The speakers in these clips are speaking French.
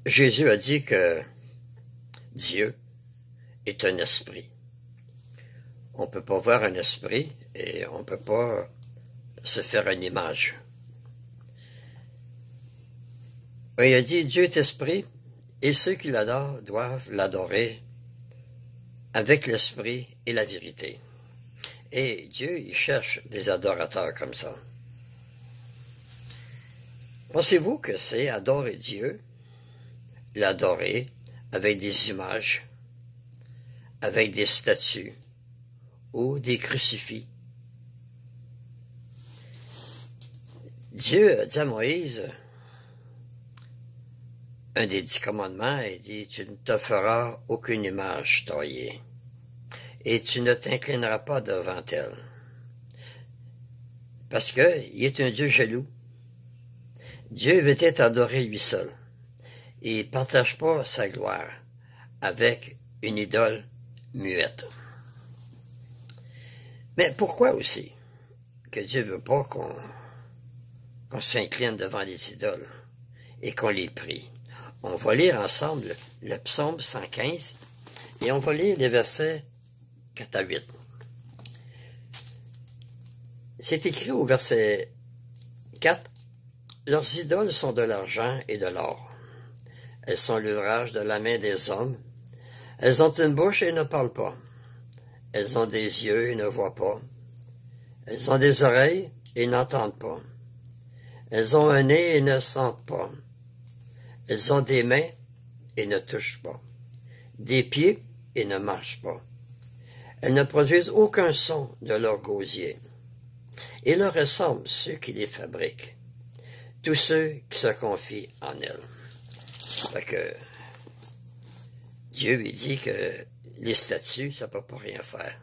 Jésus a dit que Dieu est un esprit. On ne peut pas voir un esprit et on ne peut pas se faire une image. Il a dit Dieu est esprit et ceux qui l'adorent doivent l'adorer avec l'esprit et la vérité. Et Dieu, il cherche des adorateurs comme ça. Pensez-vous que c'est adorer Dieu, l'adorer avec des images, avec des statues ou des crucifix? Dieu a dit à Moïse, un des 10 commandements, il dit, tu ne te feras aucune image taillée et tu ne t'inclineras pas devant elle. Parce qu'il est un Dieu jaloux. Dieu veut être adoré lui seul. Et il ne partage pas sa gloire avec une idole muette. Mais pourquoi aussi que Dieu ne veut pas qu'on s'incline devant les idoles et qu'on les prie? On va lire ensemble le psaume 115 et on va lire les versets 4 à 8. C'est écrit au verset 4. Leurs idoles sont de l'argent et de l'or. Elles sont l'ouvrage de la main des hommes. Elles ont une bouche et ne parlent pas. Elles ont des yeux et ne voient pas. Elles ont des oreilles et n'entendent pas. Elles ont un nez et ne sentent pas. Elles ont des mains et ne touchent pas. Des pieds et ne marchent pas. Elles ne produisent aucun son de leur gosier. Et leur ressemblent ceux qui les fabriquent. Tous ceux qui se confient en elles. Fait que Dieu lui dit que les statues, ça ne peut pas rien faire.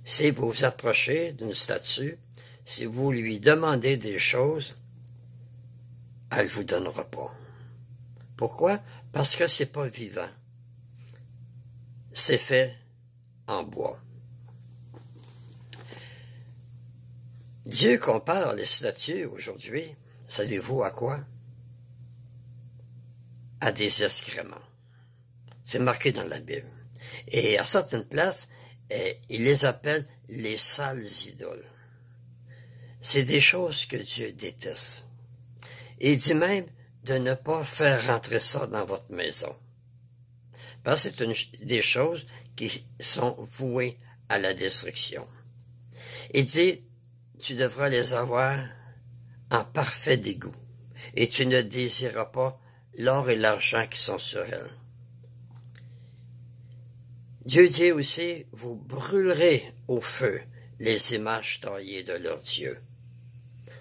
Si vous vous approchez d'une statue, si vous lui demandez des choses, elle ne vous donnera pas. Pourquoi? Parce que c'est pas vivant. C'est fait en bois. Dieu compare les statues aujourd'hui, savez-vous à quoi? À des excréments. C'est marqué dans la Bible. Et à certaines places, il les appelle les sales idoles. C'est des choses que Dieu déteste. Et il dit même de ne pas faire rentrer ça dans votre maison. Parce que c'est des choses qui sont vouées à la destruction. Il dit, tu devras les avoir en parfait dégoût, et tu ne désireras pas l'or et l'argent qui sont sur elles. Dieu dit aussi, vous brûlerez au feu les images taillées de leur Dieu.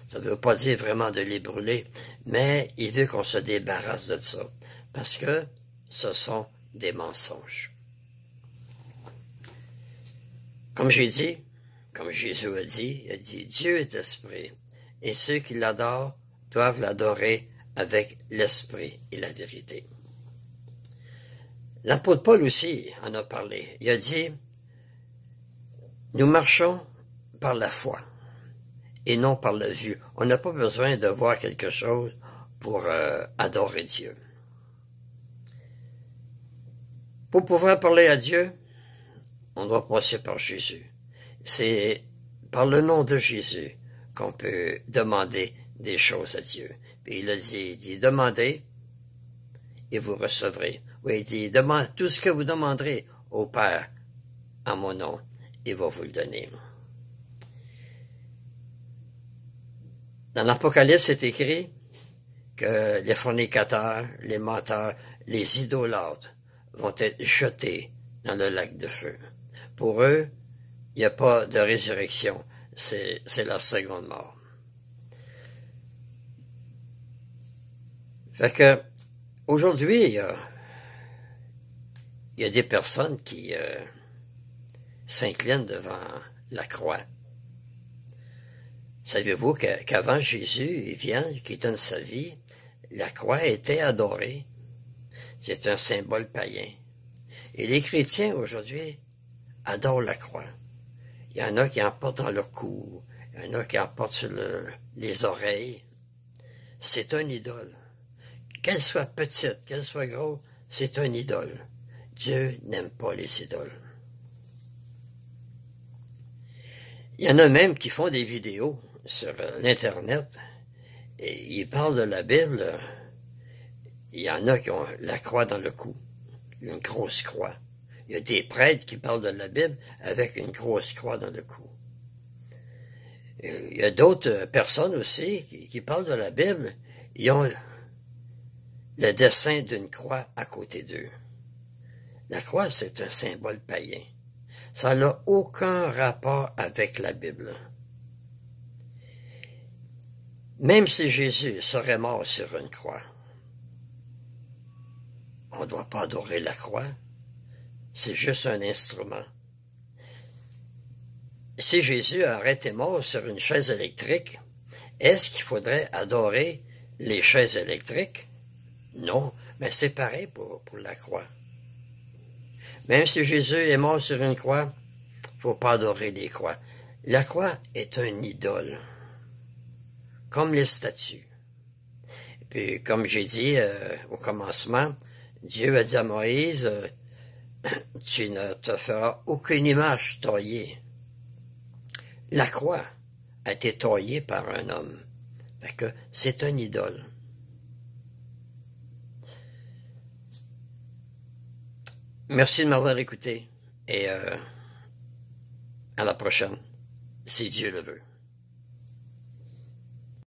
Ça ne veut pas dire vraiment de les brûler, mais il veut qu'on se débarrasse de ça, parce que ce sont des mensonges. Comme j'ai dit, comme Jésus a dit, il a dit, Dieu est esprit, et ceux qui l'adorent doivent l'adorer avec l'esprit et la vérité. L'apôtre Paul aussi en a parlé. Il a dit, nous marchons par la foi et non par la vue. On n'a pas besoin de voir quelque chose pour adorer Dieu. Pour pouvoir parler à Dieu, on doit passer par Jésus. C'est par le nom de Jésus qu'on peut demander des choses à Dieu. Puis il a dit, demandez et vous recevrez. Oui, il dit, tout ce que vous demanderez au Père en mon nom, il va vous le donner. Dans l'Apocalypse, c'est écrit que les fornicateurs, les menteurs, les idolâtres vont être jetés dans le lac de feu. Pour eux, il n'y a pas de résurrection. C'est la seconde mort. Fait que, aujourd'hui, il y a des personnes qui s'inclinent devant la croix. Savez-vous qu'avant Jésus, il vient, qui donne sa vie, la croix était adorée. C'est un symbole païen. Et les chrétiens, aujourd'hui, adorent la croix. Il y en a qui en portent dans leur cou, il y en a qui en portent sur les oreilles. C'est une idole Qu'elle soit petite, qu'elle soit grosse, c'est une idole. Dieu n'aime pas les idoles. Il y en a même qui font des vidéos sur l'Internet et ils parlent de la Bible. Il y en a qui ont la croix dans le cou, une grosse croix. Il y a des prêtres qui parlent de la Bible avec une grosse croix dans le cou. Il y a d'autres personnes aussi qui parlent de la Bible. Ils ont le dessin d'une croix à côté d'eux. La croix, c'est un symbole païen. Ça n'a aucun rapport avec la Bible. Même si Jésus serait mort sur une croix, on ne doit pas adorer la croix. C'est juste un instrument. Si Jésus aurait été mort sur une chaise électrique, est-ce qu'il faudrait adorer les chaises électriques? Non, mais c'est pareil pour la croix. Même si Jésus est mort sur une croix, il ne faut pas adorer les croix. La croix est une idole, comme les statues. Et puis, comme j'ai dit au commencement, Dieu a dit à Moïse, tu ne te feras aucune image taillée. La croix a été taillée par un homme. Fait que c'est une idole. Merci de m'avoir écouté et à la prochaine, si Dieu le veut.